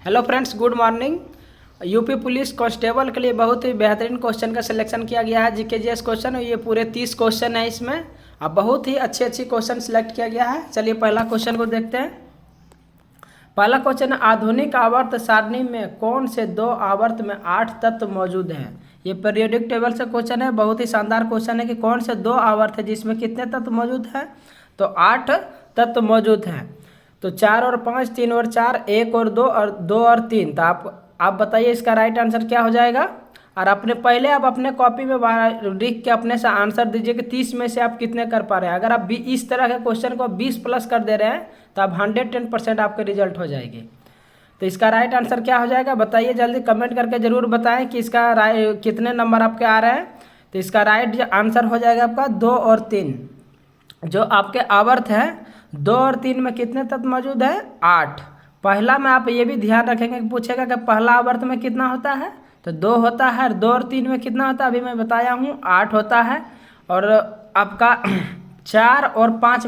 Hello friends, good morning. UP police constable के लिए बहुत ही बेहतरीन क्वेश्चन का सिलेक्शन किया गया है। जीके जीएस क्वेश्चन, ये पूरे 30 क्वेश्चन है इसमें। अब बहुत ही अच्छे क्वेश्चन सिलेक्ट किया गया है। चलिए पहला क्वेश्चन को देखते हैं। पहला क्वेश्चन, आधुनिक आवर्त सारणी में कौन से दो आवर्त में 8 तत्व मौजूद हैं? ये पीरियोडिक टेबल से क्वेश्चन है। बहुत ही शानदार क्वेश्चन है कि कौन से दो आवर्त है जिसमें कितने तत्व मौजूद हैं? तो 8 तत्व मौजूद हैं। तो 4 और 5, 3 और 4, 1 और 2 और 2 और 3। तो आप बताइए इसका राइट आंसर क्या हो जाएगा। और आप अपने कॉपी में लिख के अपने से आंसर दीजिए कि 30 में से आप कितने कर पा रहे हैं। अगर आप इस तरह के क्वेश्चन को 20 प्लस कर दे रहे हैं तो आप 110% आपके रिजल्ट हो जाएगी। तो इसका राइट आंसर क्या हो जाएगा बताइए, जल्दी कमेंट करके ज़रूर बताएं कि इसका कितने नंबर आपके आ रहे हैं। तो इसका राइट आंसर हो जाएगा आपका 2 और 3। जो आपके आवर्त है 2 और 3 में कितने तत्व मौजूद है? 8। पहला में आप ये भी ध्यान रखेंगे कि पूछेगा कि पहला आवर्त में कितना होता है, तो 2 होता है। 2 और 3 में कितना होता है, अभी मैं बताया हूँ 8 होता है। और आपका 4 और 5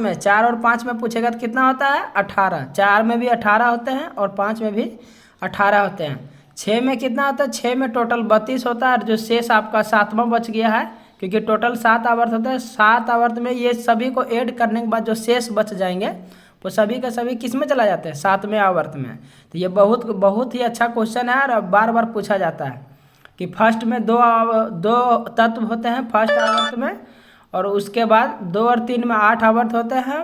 में पूछेगा तो कितना होता है? 18। 4 में भी 18 होते हैं और 5 में भी 18 होते हैं। 6 में कितना होता है? 6 में टोटल 32 होता है। जो शेष आपका 7वां बच गया है, क्योंकि टोटल 7 आवर्त होते हैं। 7 आवर्त में ये सभी को ऐड करने के बाद जो शेष बच जाएंगे वो सभी का सभी किस में चला जाते हैं? 7वें आवर्त में। तो ये बहुत ही अच्छा क्वेश्चन है और बार बार पूछा जाता है कि फर्स्ट में दो तत्व होते हैं फर्स्ट आवर्त में, और उसके बाद 2 और 3 में 8 आवर्त होते हैं।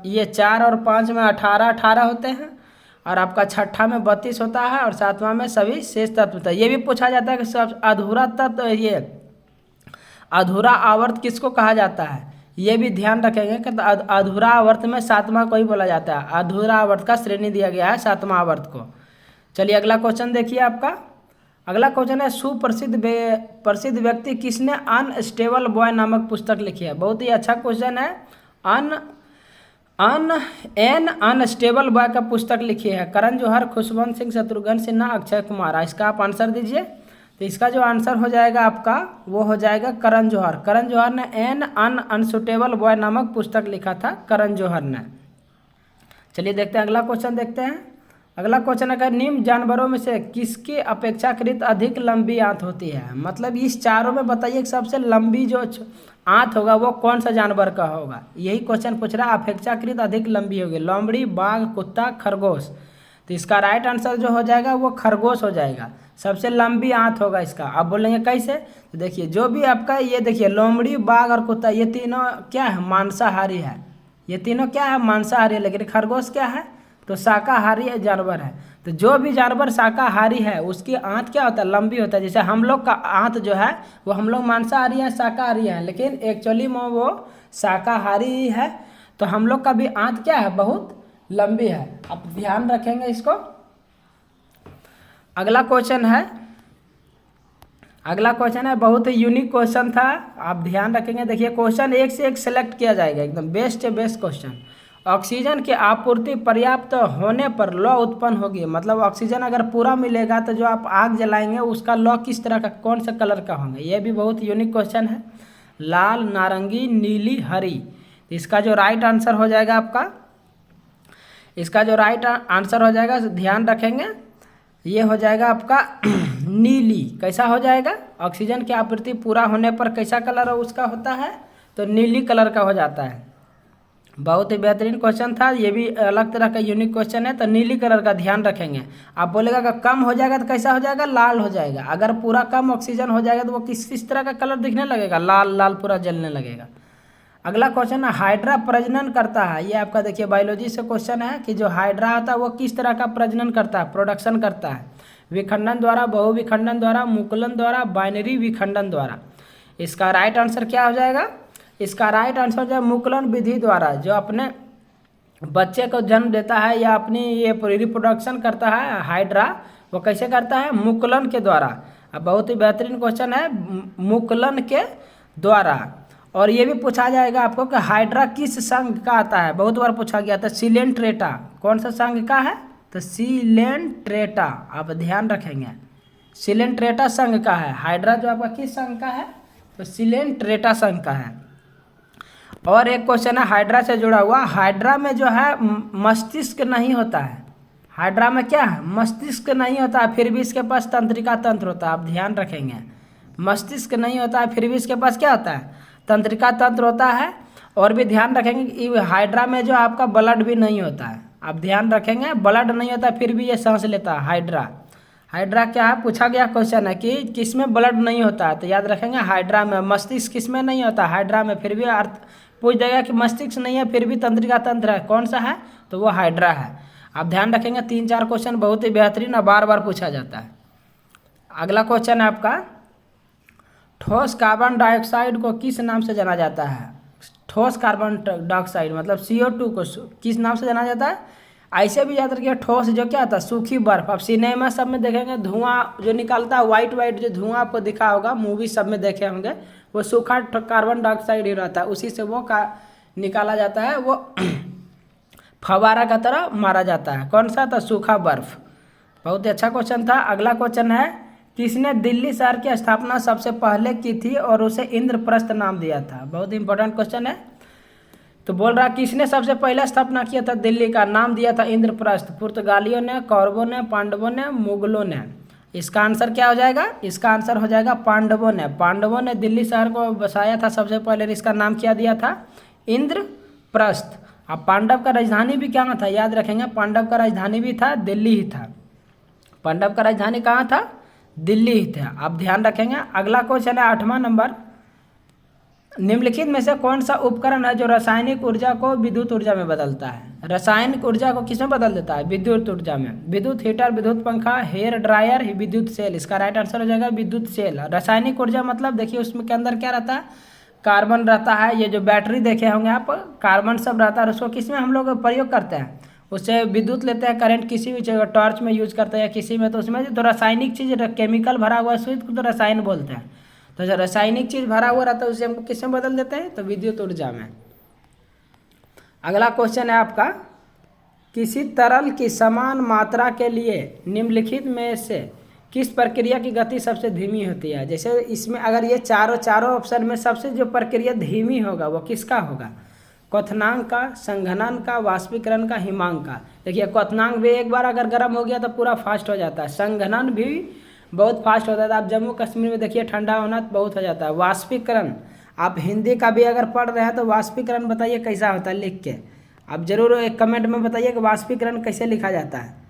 ये 4 और 5 में 18 होते हैं। और आपका छठा में 32 होता है और 7वां में सभी शेष तत्व होता है। ये भी पूछा जाता है कि सब अधूरा तत्व, ये अधूरा आवर्त किसको कहा जाता है? ये भी ध्यान रखेंगे कि अधूरा आवर्त में 7वां को ही बोला जाता है। अधूरा आवर्त का श्रेणी दिया गया है 7वां आवर्त को। चलिए अगला क्वेश्चन देखिए आपका। अगला क्वेश्चन है, प्रसिद्ध व्यक्ति किसने अनस्टेबल बॉय नामक पुस्तक लिखी है? बहुत ही अच्छा क्वेश्चन है। अनस्टेबल बॉय का पुस्तक लिखी है करण जौहर, खुशवंत सिंह, शत्रुघ्न सिन्हा, अक्षय कुमार। इसका आप आंसर दीजिए। तो इसका जो आंसर हो जाएगा आपका वो हो जाएगा करण जौहर। करण जौहर ने अनसुटेबल बॉय नामक पुस्तक लिखा था, करण जौहर ने। चलिए देखते हैं अगला क्वेश्चन देखते हैं। अगला क्वेश्चन है, निम्न जानवरों में से किसकी अपेक्षाकृत अधिक लंबी आंत होती है? मतलब इस चारों में बताइए कि सबसे लंबी जो आंत होगा वो कौन सा जानवर का होगा। यही क्वेश्चन पूछ रहा है, अपेक्षाकृत अधिक लंबी होगी। लोमड़ी, बाघ, कुत्ता, खरगोश। तो इसका राइट आंसर जो हो जाएगा वो खरगोश हो जाएगा। सबसे लंबी आंत होगा इसका। आप बोलेंगे कैसे? तो देखिए, जो भी आपका ये देखिए लोमड़ी, बाघ और कुत्ता, ये तीनों क्या है? मांसाहारी है। ये तीनों क्या है? मांसाहारी है। लेकिन खरगोश क्या है? तो शाकाहारी जानवर है। तो जो भी जानवर शाकाहारी है उसकी आंत क्या होता है? लंबी होता है। जैसे हम लोग का आंत जो है वो हम लोग मांसाहारी हैं, शाकाहारी हैं, लेकिन एक्चुअली में वो शाकाहारी ही है। तो हम लोग का भी आंत क्या है? बहुत लंबी है। आप ध्यान रखेंगे इसको। अगला क्वेश्चन है बहुत ही यूनिक क्वेश्चन था, आप ध्यान रखेंगे। देखिए क्वेश्चन एक से एक सेलेक्ट किया जाएगा, एकदम बेस्ट क्वेश्चन। ऑक्सीजन की आपूर्ति पर्याप्त होने पर लौ उत्पन्न होगी। मतलब ऑक्सीजन अगर पूरा मिलेगा तो जो आप आग जलाएंगे उसका लौ किस तरह का, कौन सा कलर का होंगे? ये भी बहुत यूनिक क्वेश्चन है। लाल, नारंगी, नीली, हरी। इसका जो राइट आंसर हो जाएगा आपका, इसका जो राइट आंसर हो जाएगा ध्यान रखेंगे, ये हो जाएगा आपका नीली। कैसा हो जाएगा? ऑक्सीजन की आपूर्ति पूरा होने पर कैसा कलर उसका होता है? तो नीली कलर का हो जाता है। बहुत ही बेहतरीन क्वेश्चन था। ये भी अलग तरह का यूनिक क्वेश्चन है। तो नीली कलर का ध्यान रखेंगे। आप बोलेगा कि कम हो जाएगा तो कैसा हो जाएगा? लाल हो जाएगा। अगर पूरा कम ऑक्सीजन हो जाएगा तो वो किस तरह का कलर दिखने लगेगा? लाल लाल पूरा जलने लगेगा। अगला क्वेश्चन है, हाइड्रा प्रजनन करता है। ये आपका देखिए बायोलॉजी से क्वेश्चन है कि जो हाइड्रा होता है वो किस तरह का प्रजनन करता है, प्रोडक्शन करता है? विखंडन द्वारा, बहुविखंडन द्वारा, मुकुलन द्वारा, बाइनरी विखंडन द्वारा। इसका राइट आंसर क्या हो जाएगा? इसका राइट आंसर जो है मुकुलन विधि द्वारा। जो अपने बच्चे को जन्म देता है या अपनी ये रिप्रोडक्शन करता है हाइड्रा, वो कैसे करता है? मुकुलन के द्वारा। अब बहुत ही बेहतरीन क्वेश्चन है, मुकुलन के द्वारा। और ये भी पूछा जाएगा आपको कि हाइड्रा किस संघ का आता है? बहुत बार पूछा गया था। सिलेंट्रेटा। कौन सा संघ का है? तो सिलेंट्रेटा। आप ध्यान रखेंगे, सिलेंट्रेटा संघ का है। हाइड्रा जो आपका किस संघ का है? तो सिलेंट्रेटा संघ का है। और एक क्वेश्चन है हाइड्रा से जुड़ा हुआ। हाइड्रा में जो है मस्तिष्क नहीं होता है। हाइड्रा में क्या है, मस्तिष्क नहीं होता है फिर भी इसके पास तंत्रिका तंत्र होता है। आप ध्यान रखेंगे, मस्तिष्क नहीं होता है फिर भी इसके पास क्या होता है, तंत्रिका तंत्र होता है। और भी ध्यान रखेंगे कि हाइड्रा में जो आपका ब्लड भी नहीं होता है। आप ध्यान रखेंगे, ब्लड नहीं होता फिर भी ये सांस लेता है हाइड्रा। हाइड्रा क्या है, पूछा गया क्वेश्चन है कि किसमें ब्लड नहीं होता है, तो याद रखेंगे हाइड्रा में। मस्तिष्क किसमें नहीं होता, हाइड्रा में, फिर भी अर्थ पूछ देगा कि मस्तिष्क नहीं है फिर भी तंत्रिका तंत्र है, कौन सा है, तो वो हाइड्रा है। आप ध्यान रखेंगे 3-4 क्वेश्चन बहुत ही बेहतरीन और बार बार पूछा जाता है। अगला क्वेश्चन है आपका, ठोस कार्बन डाइऑक्साइड को किस नाम से जाना जाता है। ठोस कार्बन डाइऑक्साइड मतलब CO2 को किस नाम से जाना जाता है। ऐसे भी याद रखिए, ठोस जो क्या होता है, सूखी बर्फ। अब सिनेमा सब में देखेंगे धुआं जो निकलता है, वाइट वाइट जो धुआं आपको दिखा होगा, मूवी सब में देखे होंगे, वो सूखा कार्बन डाइऑक्साइड ही रहता है, उसी से वो निकाला जाता है, वो फवारा का तरह मारा जाता है। कौन सा था, सूखा बर्फ। बहुत ही अच्छा क्वेश्चन था। अगला क्वेश्चन है, किसने दिल्ली शहर की स्थापना सबसे पहले की थी और उसे इंद्रप्रस्थ नाम दिया था। बहुत इंपॉर्टेंट क्वेश्चन है। तो बोल रहा किसने सबसे पहले स्थापना किया था दिल्ली का, नाम दिया था इंद्रप्रस्थ। पुर्तगालियों ने, कौरवों ने, पांडवों ने, मुगलों ने। इसका आंसर क्या हो जाएगा, इसका आंसर हो जाएगा पांडवों ने। पांडवों ने दिल्ली शहर को बसाया था सबसे पहले, इसका नाम क्या दिया था, इंद्रप्रस्थ। अब पांडव का राजधानी भी क्या था, याद रखेंगे, पांडव का राजधानी भी था दिल्ली ही था। पांडव का राजधानी कहाँ था, दिल्ली ही था। आप ध्यान रखेंगे। अगला क्वेश्चन है 8वां नंबर, निम्नलिखित में से कौन सा उपकरण है जो रासायनिक ऊर्जा को विद्युत ऊर्जा में बदलता है। रासायनिक ऊर्जा को किसमें बदल देता है, विद्युत ऊर्जा में। विद्युत हीटर, विद्युत पंखा, हेयर ड्रायर, विद्युत सेल। इसका राइट आंसर हो जाएगा विद्युत सेल। रासायनिक ऊर्जा मतलब देखिए उसमें के अंदर क्या रहता है, कार्बन रहता है। ये जो बैटरी देखे होंगे आप, कार्बन सब रहता है, और उसको किस में हम लोग प्रयोग करते हैं, उससे विद्युत लेते हैं, करंट किसी भी जगह टॉर्च में यूज करते हैं या किसी में, तो उसमें जो रासायनिक चीज़ केमिकल भरा हुआ है उसको तो रसायन बोलते हैं। तो जो रासायनिक चीज़ भरा हुआ रहता है उसे हमको किस में बदल देते हैं, तो विद्युत ऊर्जा में। अगला क्वेश्चन है आपका, किसी तरल की समान मात्रा के लिए निम्नलिखित में से किस प्रक्रिया की गति सबसे धीमी होती है। जैसे इसमें अगर ये चारों ऑप्शन में सबसे जो प्रक्रिया धीमी होगा वो किसका होगा, क्वथनांक का, संघनन का, वाष्पीकरण का, हिमांक का। देखिए क्वथनांक भी एक बार अगर गर्म हो गया तो पूरा फास्ट हो जाता है, संघनन भी बहुत फास्ट होता है। आप जम्मू कश्मीर में देखिए ठंडा होना बहुत हो जाता है। वाष्पीकरण, आप हिंदी का भी अगर पढ़ रहे हैं तो वाष्पीकरण बताइए कैसा होता है, लिख के आप जरूर एक कमेंट में बताइए कि वाष्पीकरण कैसे लिखा जाता है।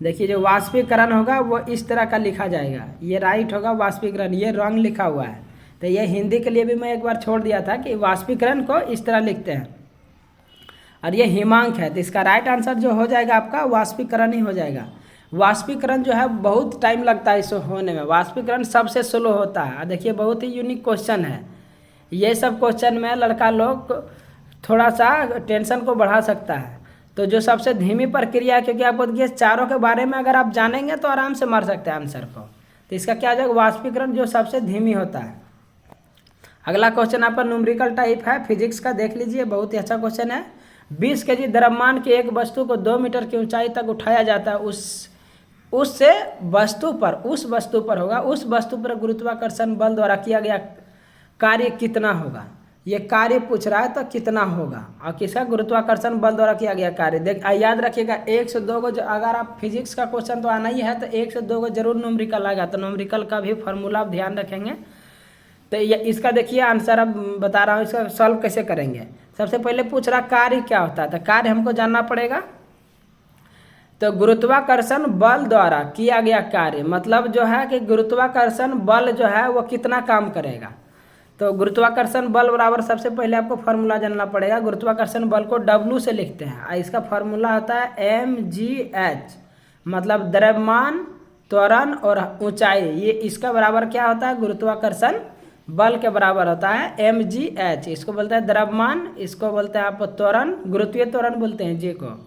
देखिए जो वाष्पीकरण होगा वो इस तरह का लिखा जाएगा, ये राइट होगा वाष्पीकरण, ये रॉन्ग लिखा हुआ है। तो ये हिंदी के लिए भी मैं एक बार छोड़ दिया था कि वाष्पीकरण को इस तरह लिखते हैं, और ये हिमांक है। तो इसका राइट आंसर जो हो जाएगा आपका वाष्पीकरण ही हो जाएगा। वाष्पीकरण जो है बहुत टाइम लगता है इसको होने में, वाष्पीकरण सबसे स्लो होता है। देखिए बहुत ही यूनिक क्वेश्चन है, ये सब क्वेश्चन में लड़का लोग थोड़ा सा टेंशन को बढ़ा सकता है। तो जो सबसे धीमी प्रक्रिया है, क्योंकि आपको देखिए चारों के बारे में अगर आप जानेंगे तो आराम से मार सकते हैं आंसर को। तो इसका क्या हो जाएगा, वाष्पीकरण जो सबसे धीमी होता है। अगला क्वेश्चन आपका न्यूमेरिकल टाइप है, फिजिक्स का, देख लीजिए, बहुत ही अच्छा क्वेश्चन है। 20 kg द्रव्यमान की एक वस्तु को 2 मीटर की ऊंचाई तक उठाया जाता है, उस वस्तु पर होगा, उस वस्तु पर गुरुत्वाकर्षण बल द्वारा किया गया कार्य कितना होगा। ये कार्य पूछ रहा है तो कितना होगा, और किसका, गुरुत्वाकर्षण बल द्वारा किया गया कार्य। देख याद रखिएगा 1 से 2 को, अगर आप फिजिक्स का क्वेश्चन तो आना ही है, तो 1 से 2 को जरूर न्यूमेरिकल आएगा। तो न्यूमेरिकल का भी फॉर्मूला आप ध्यान रखेंगे। तो ये इसका देखिए आंसर अब बता रहा हूँ, इसका सॉल्व कैसे करेंगे। सबसे पहले पूछ रहा कार्य क्या होता है, तो कार्य हमको जानना पड़ेगा। तो गुरुत्वाकर्षण बल द्वारा किया गया कार्य मतलब जो है कि गुरुत्वाकर्षण बल जो है वो कितना काम करेगा। तो गुरुत्वाकर्षण बल बराबर सबसे पहले आपको फार्मूला जानना पड़ेगा। गुरुत्वाकर्षण बल को W से लिखते हैं, इसका फार्मूला होता है mgh, मतलब द्रव्यमान, त्वरण और ऊंचाई। ये इसका बराबर क्या होता है, गुरुत्वाकर्षण बल के बराबर होता है mgh। इसको बोलते हैं द्रव्यमान, इसको बोलते हैं आप त्वरण, गुरुत्वीय त्वरण बोलते हैं जी को,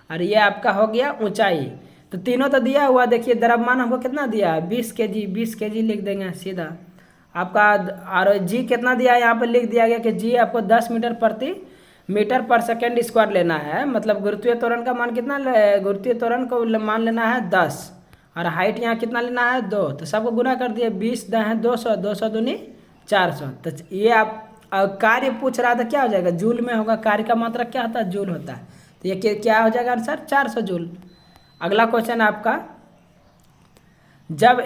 और ये आपका हो गया ऊंचाई। तो तीनों तो दिया हुआ, देखिए द्रव्यमान हमको कितना दिया है 20 kg लिख देंगे सीधा आपका, और जी कितना दिया है यहाँ पे लिख दिया गया कि जी आपको 10 मीटर पर सेकेंड स्क्वायर लेना है। मतलब गुरुत्वीय त्वरण का मान कितना, गुरुत्वीय त्वरण को मान लेना है 10, और हाइट यहाँ कितना लेना है 2। तो सबको गुना कर दिए, 20 10 है 200, 200 दूनी 400। तो ये आप कार्य पूछ रहा था क्या हो जाएगा, जूल में होगा। कार्य का मात्रा क्या होता है, जूल होता है। तो ये क्या हो जाएगा आंसर 400 जूल। अगला क्वेश्चन आपका, जब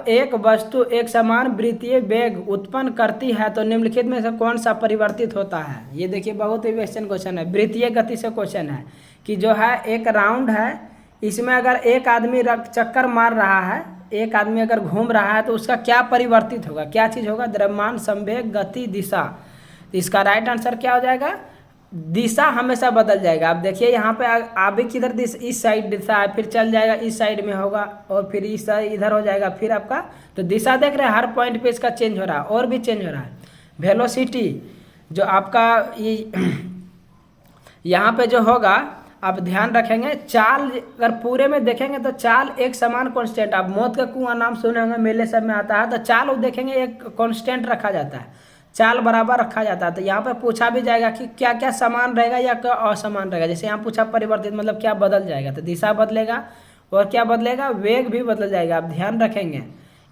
एक वस्तु एक समान वृत्तीय वेग उत्पन्न करती है तो निम्नलिखित में से कौन सा परिवर्तित होता है। ये देखिए बहुत ही वेस्टर्न क्वेश्चन है, वृत्तीय गति से क्वेश्चन है कि जो है एक राउंड है, इसमें अगर एक आदमी चक्कर मार रहा है, एक आदमी अगर घूम रहा है तो उसका क्या परिवर्तित होगा, क्या चीज़ होगा, द्रव्यमान, संवेग, गति, दिशा। तो इसका राइट आंसर क्या हो जाएगा, दिशा हमेशा बदल जाएगा। आप देखिए यहाँ पे आगे किधर इस साइड दिशा है, फिर चल जाएगा इस साइड में होगा और फिर इस इधर हो जाएगा, फिर आपका तो दिशा देख रहे हैं हर पॉइंट पे इसका चेंज हो रहा है और भी चेंज हो रहा है। वेलोसिटी जो आपका ये यहाँ पे जो होगा आप ध्यान रखेंगे, चाल अगर पूरे में देखेंगे तो चाल एक समान कांस्टेंट, आप मौत का कुआं नाम सुने होंगे, मेले सब में आता है, तो चाल वो देखेंगे एक कांस्टेंट रखा जाता है, चाल बराबर रखा जाता है। तो यहाँ पे पूछा भी जाएगा कि क्या क्या समान रहेगा या क्या असमान रहेगा। जैसे यहाँ पूछा परिवर्तित मतलब क्या बदल जाएगा, तो दिशा बदलेगा और क्या बदलेगा, वेग भी बदल जाएगा। आप ध्यान रखेंगे,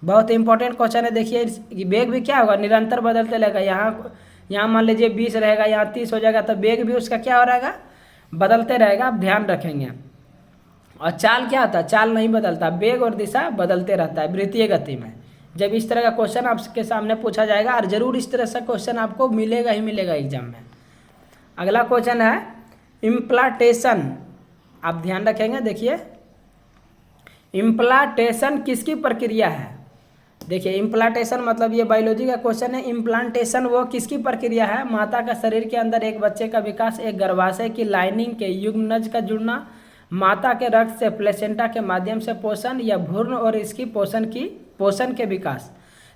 बहुत इंपॉर्टेंट क्वेश्चन है। देखिए वेग भी क्या होगा, निरंतर बदलते रहेगा। यहाँ मान लीजिए 20 रहेगा, यहाँ 30 हो जाएगा, तो वेग भी उसका क्या हो रहेगा, बदलते रहेगा। आप ध्यान रखेंगे। और चाल क्या होता है, चाल नहीं बदलता, वेग और दिशा बदलते रहता है वृत्तीय गति में। जब इस तरह का क्वेश्चन आपके सामने पूछा जाएगा, और जरूर इस तरह से क्वेश्चन आपको मिलेगा ही मिलेगा एग्जाम में। अगला क्वेश्चन है इम्प्लांटेशन। आप ध्यान रखेंगे, देखिए इम्प्लांटेशन किसकी प्रक्रिया है। देखिए इम्प्लांटेशन मतलब ये बायोलॉजी का क्वेश्चन है। इम्प्लांटेशन वो किसकी प्रक्रिया है, माता का शरीर के अंदर एक बच्चे का विकास, एक गर्भाशय की लाइनिंग के युग्मनज का जुड़ना, माता के रक्त से प्लेसेंटा के माध्यम से पोषण, या भ्रूण और इसकी पोषण के विकास।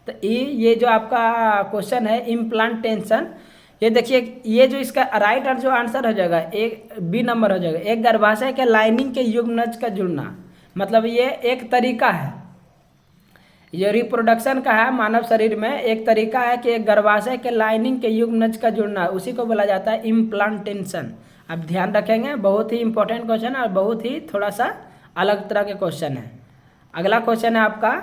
तो ये जो आपका क्वेश्चन है इम्प्लांटेशन, ये देखिए ये जो इसका राइट जो आंसर हो जाएगा एक बी नंबर हो जाएगा, एक गर्भाशय के लाइनिंग के युग्मनज का जुड़ना। मतलब ये एक तरीका है, ये रिप्रोडक्शन का है मानव शरीर में, एक तरीका है कि एक गर्भाशय के लाइनिंग के युग्मनज का जुड़ना, उसी को बोला जाता है इम्प्लांटेशन। आप ध्यान रखेंगे, बहुत ही इंपॉर्टेंट क्वेश्चन है और बहुत ही थोड़ा सा अलग तरह के क्वेश्चन है। अगला क्वेश्चन है आपका,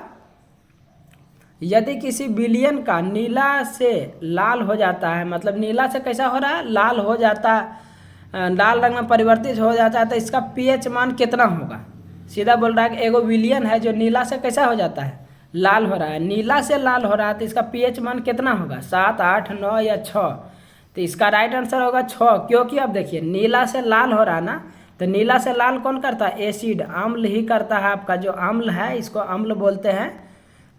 यदि किसी विलयन का नीला से लाल हो जाता है, मतलब नीला से कैसा हो रहा है, लाल हो जाता है, लाल रंग में परिवर्तित हो जाता है, तो इसका पीएच मान कितना होगा। सीधा बोल रहा है कि एगो विलयन है जो नीला से कैसा हो जाता है, लाल हो रहा है, नीला से लाल हो रहा है, तो इसका पीएच मान कितना होगा, 7, 8, 9 या 6। तो इसका राइट आंसर होगा 6, क्योंकि अब देखिए नीला से लाल हो रहा है ना, तो नीला से लाल कौन करता है, एसिड, अम्ल ही करता है। आपका जो अम्ल है इसको अम्ल बोलते हैं।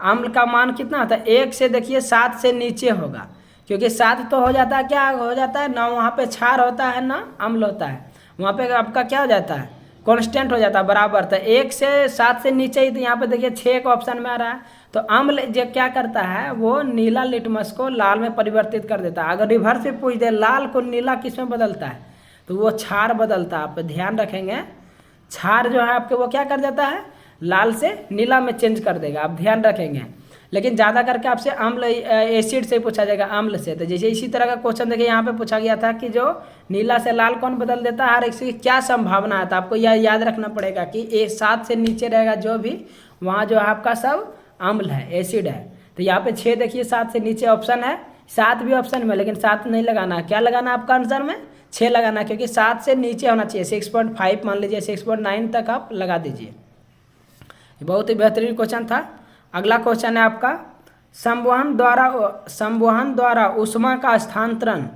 अम्ल का मान कितना होता है, 1 से देखिए 7 से नीचे होगा, क्योंकि 7 तो हो जाता है, क्या हो जाता है ना, वहाँ पे क्षार होता है ना अम्ल होता है, वहाँ पे आपका क्या हो जाता है, कांस्टेंट हो जाता है बराबर। तो 1 से 7 से नीचे ही, तो यहाँ पे देखिए 6 का ऑप्शन में आ रहा है। तो अम्ल जो क्या करता है, वो नीला लिटमस को लाल में परिवर्तित कर देता है। अगर रिवर्स से पूछ दे लाल को नीला किस में बदलता है, तो वो क्षार बदलता है। आप ध्यान रखेंगे, क्षार जो है आपके वो क्या कर देता है, लाल से नीला में चेंज कर देगा। आप ध्यान रखेंगे, लेकिन ज़्यादा करके आपसे अम्ल एसिड से पूछा जाएगा, अम्ल से। तो जैसे इसी तरह का क्वेश्चन देखिए यहाँ पे पूछा गया था कि जो नीला से लाल कौन बदल देता है और इसकी क्या संभावना है। तो आपको यह याद रखना पड़ेगा कि 7 से नीचे रहेगा जो भी, वहाँ जो है आपका सब अम्ल है, एसिड है। तो यहाँ पे 6 देखिए 7 से नीचे ऑप्शन है, 7 भी ऑप्शन में, लेकिन 7 नहीं लगाना है। क्या लगाना है आपका आंसर में, 6 लगाना, क्योंकि 7 से नीचे होना चाहिए। 6.5 मान लीजिए, 6.9 तक आप लगा दीजिए। बहुत ही बेहतरीन क्वेश्चन था। अगला क्वेश्चन है आपका, संवहन द्वारा ऊष्मा का स्थानांतरण,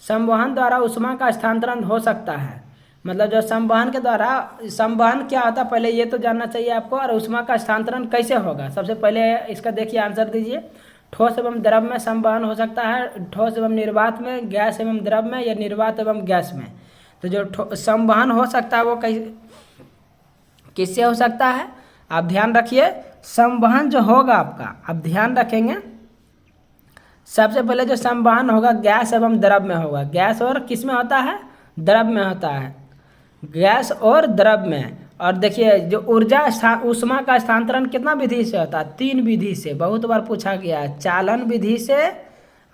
संवहन द्वारा ऊष्मा का स्थानांतरण हो सकता है। मतलब जो संवहन के द्वारा, संवहन क्या होता है पहले ये तो जानना चाहिए आपको, और ऊष्मा का स्थानांतरण कैसे होगा। सबसे पहले इसका देखिए आंसर दीजिए। ठोस एवं द्रव में संवहन हो सकता है, ठोस एवं निर्वात में, गैस एवं द्रव में, या निर्वात एवं गैस में। तो जो संवहन हो सकता है वो किससे हो सकता है, आप ध्यान रखिए। संवहन जो होगा आपका, आप ध्यान रखेंगे, सबसे पहले जो संवहन होगा गैस एवं द्रव में होगा। गैस और किस में होता है, द्रव में होता है, गैस और द्रव में। और देखिए जो ऊर्जा ऊष्मा का स्थानांतरण कितना विधि से होता है, 3 विधि से, बहुत बार पूछा गया है। चालन विधि से,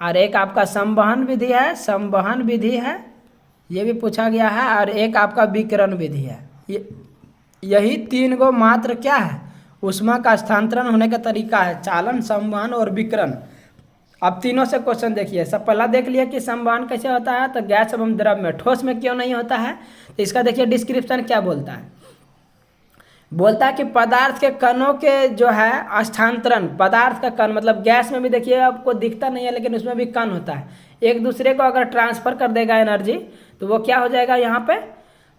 और एक आपका संवहन विधि है, संवहन विधि है, ये भी पूछा गया है, और एक आपका विकिरण विधि है। यही 3 गो मात्र क्या है, ऊष्मा का स्थानांतरण होने का तरीका है, चालन, संवहन और विकिरण। अब तीनों से क्वेश्चन देखिए। सब पहला देख लिया कि संवहन कैसे होता है, तो गैस एवं द्रव में, ठोस में क्यों नहीं होता है, तो इसका देखिए डिस्क्रिप्शन क्या बोलता है। बोलता है कि पदार्थ के कणों के जो है स्थानांतरण, पदार्थ का कण मतलब गैस में भी देखिए आपको दिखता नहीं है लेकिन उसमें भी कण होता है, एक दूसरे को अगर ट्रांसफर कर देगा एनर्जी तो वो क्या हो जाएगा, यहाँ पे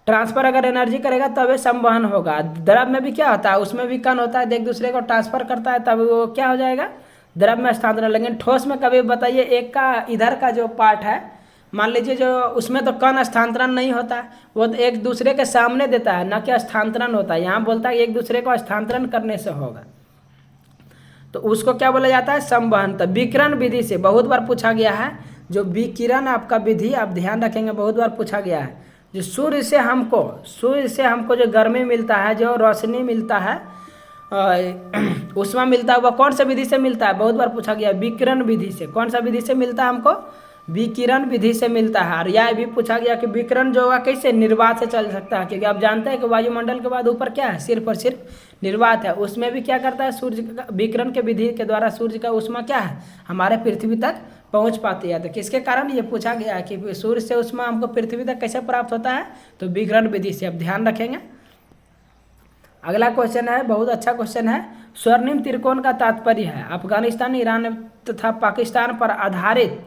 ट्रांसफर अगर एनर्जी करेगा तब संवहन होगा। द्रव में भी क्या होता है, उसमें भी कण होता है, एक दूसरे को ट्रांसफर करता है तब वो क्या हो जाएगा, द्रव में स्थानांतरण। लेकिन ठोस में कभी बताइए, एक का इधर का जो पार्ट है मान लीजिए जो उसमें तो कण स्थानांतरण नहीं होता है, वो तो एक दूसरे के सामने देता है, ना कि स्थानांतरण होता है। यहाँ बोलता है एक दूसरे को स्थानांतरण करने से होगा, तो उसको क्या बोला जाता है, संवहन। तो विकिरण विधि से बहुत बार पूछा गया है, जो विकिरण आपका विधि आप ध्यान रखेंगे बहुत बार पूछा गया है। जो सूर्य से हमको जो गर्मी मिलता है, जो रोशनी मिलता है, ऊष्मा मिलता है, वह कौन सा विधि से मिलता है, बहुत बार पूछा गया, विकिरण विधि से। कौन सा विधि से मिलता है हमको, विकिरण विधि से मिलता है। और यह भी पूछा गया कि विकिरण जो होगा कैसे, निर्वात से चल सकता है, क्योंकि आप जानते हैं कि वायुमंडल के बाद ऊपर क्या है, सिर्फ और सिर्फ निर्वात है। उसमें भी क्या करता है, सूर्य का विकिरण के विधि के द्वारा सूर्य का ऊष्मा क्या है, हमारे पृथ्वी तक पहुंच पाती है। तो किसके कारण ये पूछा गया है कि सूर्य से ऊष्मा हमको पृथ्वी तक कैसे प्राप्त होता है, तो विकिरण विधि से। अब ध्यान रखेंगे। अगला क्वेश्चन है, बहुत अच्छा क्वेश्चन है। स्वर्णिम त्रिकोण का तात्पर्य है अफगानिस्तान, ईरान तथा पाकिस्तान पर आधारित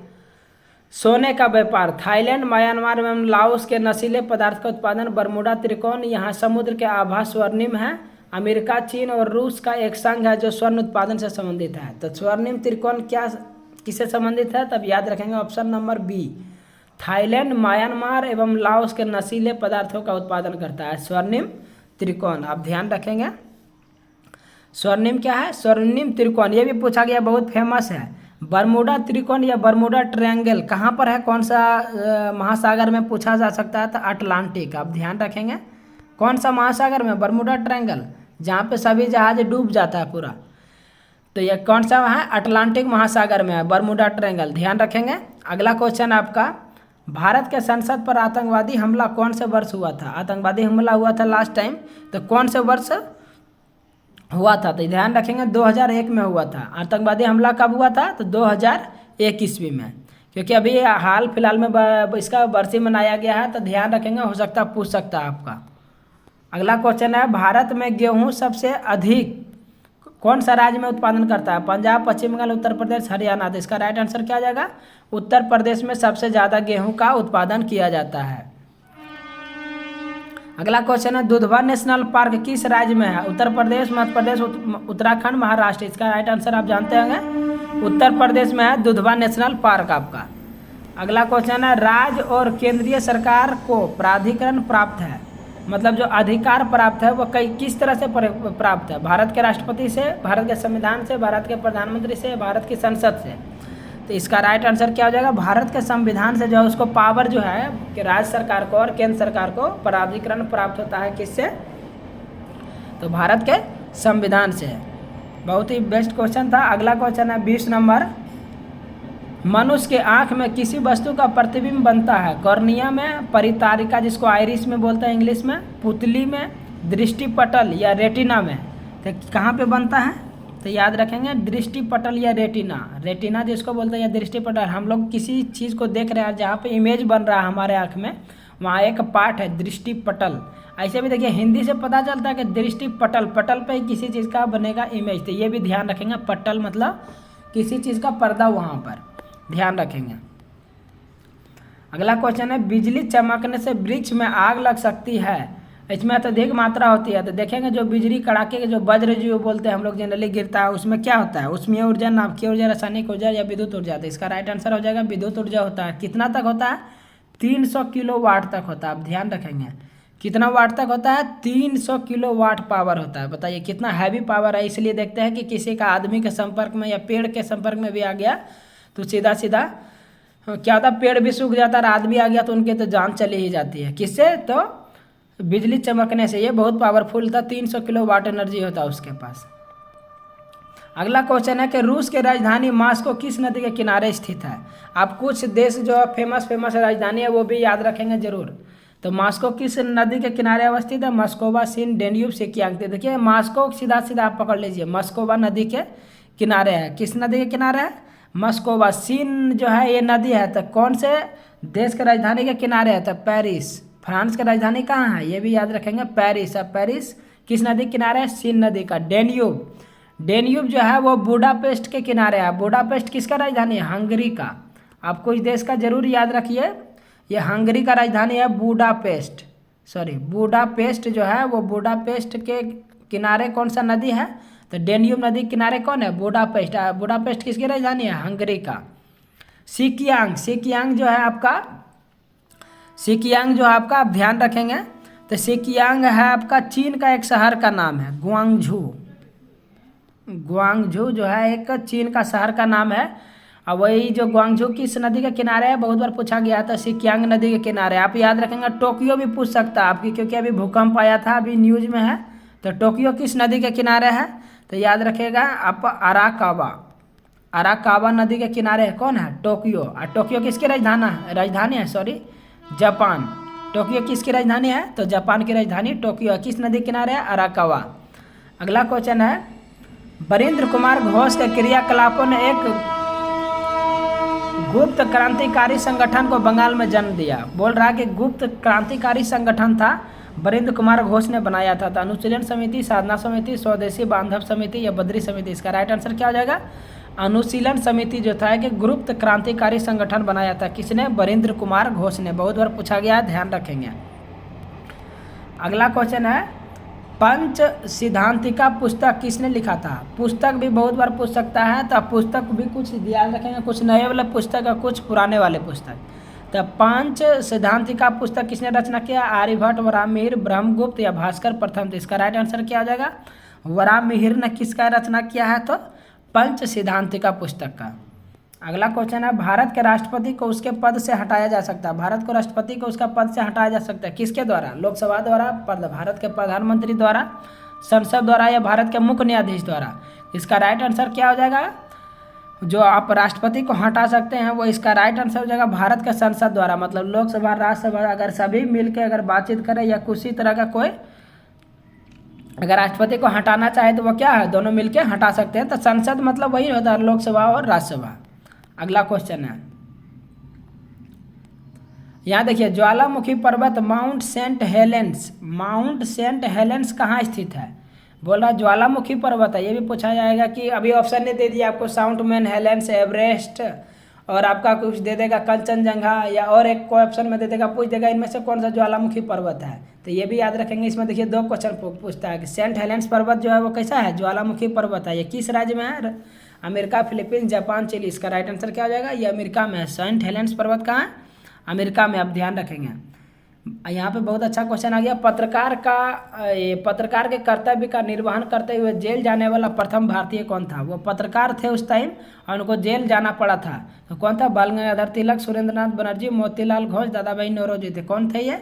सोने का व्यापार, थाईलैंड, म्यांमार एवं लाओस के नशीले पदार्थ का उत्पादन, बरमूडा त्रिकोण, यहाँ समुद्र के आभा स्वर्णिम है, अमेरिका, चीन और रूस का एक संघ है जो स्वर्ण उत्पादन से संबंधित है। तो स्वर्णिम त्रिकोण क्या किससे संबंधित है, तब याद रखेंगे option number B, Thailand, Myanmar एवं लाओस के नशीले पदार्थों का उत्पादन करता है स्वर्णिम त्रिकोण। आप ध्यान रखेंगे स्वर्णिम क्या है, स्वर्णिम त्रिकोण। ये भी पूछा गया, बहुत फेमस है। बरमूडा त्रिकोण या बरमूडा ट्रायंगल कहाँ पर है, कौन सा महासागर में, पूछा जा सकता है, तो अटलांटिक। आप ध्यान रखेंगे कौन सा महासागर में, बरमूडा ट्रायंगल, जहाँ पे सभी जहाज डूब जाता है पूरा, तो ये कौन सा है, अटलांटिक महासागर में है बरमूडा ट्रायंगल। ध्यान रखेंगे। अगला क्वेश्चन आपका, भारत के संसद पर आतंकवादी हमला कौन से वर्ष हुआ था, आतंकवादी हमला हुआ था लास्ट टाइम, तो कौन से वर्ष हुआ था, तो ध्यान रखेंगे 2001 में हुआ था। आतंकवादी हमला कब हुआ था, तो 2001 ईस्वी में, क्योंकि अभी हाल फिलहाल में इसका बरसी मनाया गया है, तो ध्यान रखेंगे, हो सकता है पूछ सकता है आपका। अगला क्वेश्चन है, भारत में गेहूं सबसे अधिक कौन सा राज्य में उत्पादन करता है, पंजाब, पश्चिम बंगाल, उत्तर प्रदेश, हरियाणा। तो इसका राइट आंसर क्या आ जाएगा, उत्तर प्रदेश में सबसे ज़्यादा गेहूं का उत्पादन किया जाता है। अगला क्वेश्चन है, दुधवा नेशनल पार्क किस राज्य में है, उत्तर प्रदेश, मध्य प्रदेश, उत्तराखंड, महाराष्ट्र। इसका राइट आंसर आप जानते होंगे, उत्तर प्रदेश में है दुधवा नेशनल पार्क आपका। अगला क्वेश्चन है, राज्य और केंद्रीय सरकार को प्राधिकरण प्राप्त है, मतलब जो अधिकार प्राप्त है वो किस तरह से प्राप्त है, भारत के राष्ट्रपति से, भारत के संविधान से, भारत के प्रधानमंत्री से, भारत की संसद से। तो इसका राइट आंसर क्या हो जाएगा, भारत के संविधान से जो है उसको पावर जो है कि राज्य सरकार को और केंद्र सरकार को प्राधिकरण प्राप्त होता है, किससे, तो भारत के संविधान से। बहुत ही बेस्ट क्वेश्चन था। अगला क्वेश्चन है 20 नंबर, मनुष्य के आँख में किसी वस्तु का प्रतिबिंब बनता है, कॉर्निया में, परितारिका जिसको आइरिस में बोलते हैं इंग्लिश में, पुतली में, दृष्टिपटल या रेटिना में। तो कहाँ पे बनता है, तो याद रखेंगे दृष्टिपटल या रेटिना, रेटिना जिसको बोलते हैं या दृष्टिपटल। हम लोग किसी चीज़ को देख रहे हैं जहाँ पे इमेज बन रहा है हमारे आँख में, वहाँ एक पार्ट है दृष्टिपटल। ऐसे भी देखिए हिंदी से पता चलता है कि दृष्टिपटल, पटल पे किसी चीज़ का बनेगा इमेज, तो ये भी ध्यान रखेंगे, पटल मतलब किसी चीज़ का पर्दा, वहाँ पर ध्यान रखेंगे। अगला क्वेश्चन है, बिजली चमकने से वृक्ष में आग लग सकती है, इसमें अत्यधिक मात्रा होती है। तो देखेंगे जो बिजली कड़ाके के जो वज्र जो बोलते हैं हम लोग जनरली गिरता है, उसमें क्या होता है, उसमें ऊर्जा, नाभिकीय ऊर्जा, रासायनिक ऊर्जा या विद्युत ऊर्जा। तो इसका राइट आंसर हो जाएगा विद्युत ऊर्जा होता है। कितना तक होता है, 300 किलोवाट तक होता है। आप ध्यान रखेंगे कितना वाट तक होता है, 300 किलोवाट पावर होता है। बताइए कितना हैवी पावर है। इसलिए देखते हैं कि किसी का आदमी के संपर्क में या पेड़ के संपर्क में भी आ गया तो सीधा सीधा क्या होता है, पेड़ भी सूख जाता है, आदमी आ गया तो उनके तो जान चली ही जाती है। किससे, तो बिजली चमकने से। ये बहुत पावरफुल था, 300 किलोवाट एनर्जी होता है उसके पास। अगला क्वेश्चन है कि रूस की राजधानी मॉस्को किस नदी के किनारे स्थित है। आप कुछ देश जो फेमस राजधानी है वो भी याद रखेंगे जरूर। तो मॉस्को किस नदी के किनारे अवस्थित है, मस्कोवा, सीन, डेन्यूब, सिकियांग। देखिए मॉस्को सीधा सीधा आप पकड़ लीजिए, मस्कोवा नदी के किनारे है। किस नदी के किनारे है, मस्कोवा। सीन जो है ये नदी है, तो कौन से देश के राजधानी के किनारे है? तो पेरिस। फ्रांस की राजधानी कहाँ है? ये भी याद रखेंगे, पेरिस है। पेरिस किस नदी के किनारे है? सीन नदी का। डेन्यूब, डेन्यूब जो है वो बुडापेस्ट के किनारे है। बुडापेस्ट किसका राजधानी है? हंगरी का। आपको इस देश का जरूर याद रखिए, ये हंगरी का राजधानी है बुडापेस्ट। सॉरी, बुडापेस्ट जो है वो बुडापेस्ट के किनारे कौन सा नदी है? तो डेन्यूब नदी किनारे कौन है? बुडापेस्ट। बुडापेस्ट किसकी राजधानी है? हंगरी का। सिकियांग, सिकियांग जो है आपका, सिकियांग जो है आपका, आप ध्यान रखेंगे तो सिकियांग है आपका चीन का एक शहर का नाम है, ग्वांगझू। ग्वांगझू जो है एक चीन का शहर का नाम है। और वही जो ग्वांगझू किस नदी के किनारे है, बहुत बार पूछा गया था, सिकियांग नदी के किनारे। आप याद रखेंगे, टोक्यो भी पूछ सकता है आपकी, क्योंकि अभी भूकंप आया था, अभी न्यूज में है। तो टोक्यो किस नदी के किनारे है? तो याद रखिएगा आप, अराकावा। अराकावा नदी के किनारे है कौन है? टोक्यो। और टोक्यो किसकी राजधानी है? Sorry, Japan. टोक्यो किसकी राजधानी है? तो जापान की राजधानी टोक्यो है। किस नदी के किनारे है? अराकावा। अगला क्वेश्चन है, वीरेंद्र कुमार घोष के क्रियाकलापों ने एक गुप्त क्रांतिकारी संगठन को बंगाल में जन्म दिया। बोल रहा है कि गुप्त क्रांतिकारी संगठन था, वीरेंद्र कुमार घोष ने बनाया था। तो अनुशीलन समिति, साधना समिति, स्वदेशी बांधव समिति या बद्री समिति? इसका राइट आंसर क्या हो जाएगा? अनुशीलन समिति जो था कि गुप्त क्रांतिकारी संगठन बनाया था। किसने? वीरेंद्र कुमार घोष ने। बहुत बार पूछा गया है, ध्यान रखेंगे। अगला क्वेश्चन है, पंच सिद्धांतिका पुस्तक किसने लिखा था? पुस्तक भी बहुत बार पूछ सकता है, तो पुस्तक भी कुछ ध्यान रखेंगे, कुछ नए वाले पुस्तक और कुछ पुराने वाले पुस्तक। तो पंच सिद्धांतिका पुस्तक किसने रचना किया? आर्यभट्ट, वराहमिहिर, ब्रह्मगुप्त या भास्कर प्रथम? तो इसका राइट आंसर क्या हो जाएगा? वराहमिहिर ने किसका रचना किया है? तो पंच सिद्धांतिका पुस्तक का। अगला क्वेश्चन है, भारत के राष्ट्रपति को उसके पद से हटाया जा सकता है। भारत को राष्ट्रपति को उसका पद से हटाया जा सकता है किसके द्वारा? लोकसभा द्वारा, भारत के प्रधानमंत्री द्वारा, संसद द्वारा या भारत के मुख्य न्यायाधीश द्वारा? इसका राइट आंसर क्या हो जाएगा? जो आप राष्ट्रपति को हटा सकते हैं वो इसका राइट आंसर हो जाएगा भारत के संसद द्वारा। मतलब लोकसभा, राज्यसभा अगर सभी मिलकर अगर बातचीत करें या किसी तरह का कोई अगर राष्ट्रपति को हटाना चाहे तो वो क्या है? दोनों मिलकर हटा सकते हैं। तो संसद मतलब वही होता है, लोकसभा और राज्यसभा। अगला क्वेश्चन है, यहाँ देखिए, ज्वालामुखी पर्वत Mount Saint Helens, Mount Saint Helens कहाँ स्थित है? बोल रहा ज्वालामुखी पर्वत है। ये भी पूछा जाएगा कि अभी ऑप्शन नहीं दे दिया आपको, साउंड मैन, हेलेंस, एवरेस्ट, और आपका कुछ दे देगा कंचनजंगा, या और एक कोई ऑप्शन में दे देगा, पूछ देगा इनमें से कौन सा ज्वालामुखी पर्वत है। तो ये भी याद रखेंगे। इसमें देखिए दो क्वेश्चन पूछता है कि सेंट हेलेंस पर्वत जो है वो कैसा है? ज्वालामुखी पर्वत है। ये किस राज्य में है? America, Philippines, Japan, Chile? इसका राइट आंसर क्या हो जाएगा? ये अमेरिका में है। सेंट हेलेंस पर्वत कहाँ है? अमेरिका में। आप ध्यान रखेंगे। यहाँ पे बहुत अच्छा क्वेश्चन आ गया, पत्रकार के कर्तव्य का निर्वहन करते हुए जेल जाने वाला प्रथम भारतीय कौन था? वो पत्रकार थे उस टाइम और उनको जेल जाना पड़ा था। तो कौन था? बाल गंगाधर तिलक, सुरेंद्रनाथ बनर्जी, मोतीलाल घोष, दादाभाई नौरोजी थे। कौन थे ये?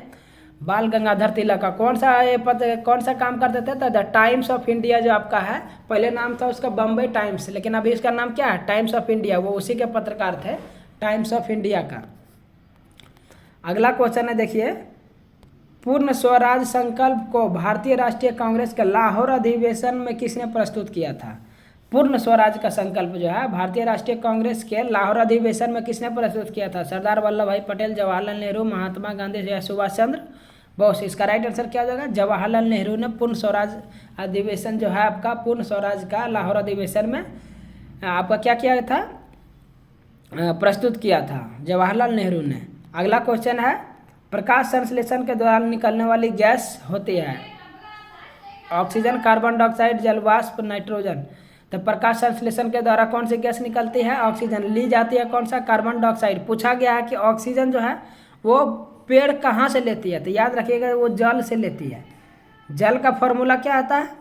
बाल गंगाधर तिलक का। कौन सा काम करते थे? तो द टाइम्स ऑफ इंडिया जो आपका है, पहले नाम था उसका बम्बई टाइम्स, लेकिन अभी इसका नाम क्या है? Times of India. वो उसी के पत्रकार थे, टाइम्स ऑफ इंडिया का। अगला क्वेश्चन है, देखिए, पूर्ण स्वराज संकल्प को भारतीय राष्ट्रीय कांग्रेस के लाहौर अधिवेशन में किसने प्रस्तुत किया था? पूर्ण स्वराज का संकल्प जो है भारतीय राष्ट्रीय कांग्रेस के लाहौर अधिवेशन में किसने प्रस्तुत किया था? सरदार वल्लभ भाई पटेल, जवाहरलाल नेहरू, महात्मा गांधी या सुभाष चंद्र बोस? इसका राइट आंसर क्या हो जाएगा? जवाहरलाल नेहरू ने पूर्ण स्वराज अधिवेशन जो है आपका, पूर्ण स्वराज का लाहौर अधिवेशन में आपका क्या किया था? प्रस्तुत किया था जवाहरलाल नेहरू ने। अगला क्वेश्चन है, प्रकाश संश्लेषण के दौरान निकलने वाली गैस होती है ऑक्सीजन, कार्बन डाइऑक्साइड, जलवाष्प, नाइट्रोजन। तो प्रकाश संश्लेषण के द्वारा कौन सी गैस निकलती है? ऑक्सीजन। ली जाती है कौन सा? Carbon dioxide. पूछा गया है कि ऑक्सीजन जो है वो पेड़ कहाँ से लेती है? तो याद रखिएगा वो जल से लेती है। जल का फॉर्मूला क्या आता है?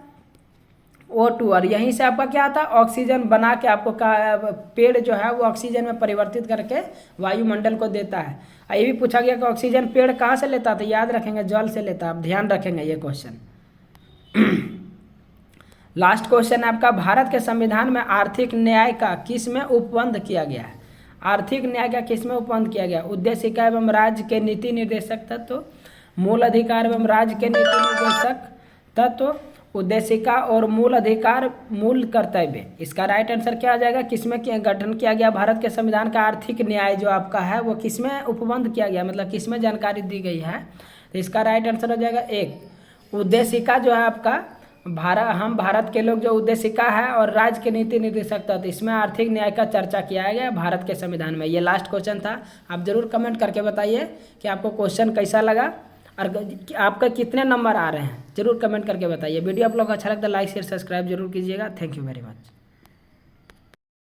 O2, और यहीं से आपका क्या आता है? ऑक्सीजन बना के आपको पेड़ जो है वो ऑक्सीजन में परिवर्तित करके वायुमंडल को देता है। ये भी पूछा गया कि ऑक्सीजन पेड़ कहाँ से लेता है? तो याद रखेंगे जल से लेता है। आप ध्यान रखेंगे ये क्वेश्चन। लास्ट क्वेश्चन है आपका, भारत के संविधान में आर्थिक न्याय का किस में उपबंध किया गया है? आर्थिक न्याय का किस में उपबंध किया गया? उद्देशिका एवं राज्य के नीति निर्देशक तत्व, मूल अधिकार एवं राज्य के नीति निर्देशक तत्व, उद्देशिका और मूल अधिकार मूल कर्तव्य। इसका राइट आंसर क्या आ जाएगा, किसमें गठन किया गया भारत के संविधान का आर्थिक न्याय जो आपका है वो किसमें उपबंध किया गया, मतलब किसमें जानकारी दी गई है। तो इसका राइट आंसर हो जाएगा एक। उद्देशिका जो है आपका हम भारत के लोग जो उद्देशिका है और राज्य के नीति निर्देशक तत्व, इसमें आर्थिक न्याय का चर्चा किया गया भारत के संविधान में। ये लास्ट क्वेश्चन था। आप जरूर कमेंट करके बताइए कि आपको क्वेश्चन कैसा लगा और आपका कितने नंबर आ रहे हैं, जरूर कमेंट करके बताइए। वीडियो आप लोग को अच्छा लगता है लाइक शेयर सब्सक्राइब जरूर कीजिएगा। Thank you very much.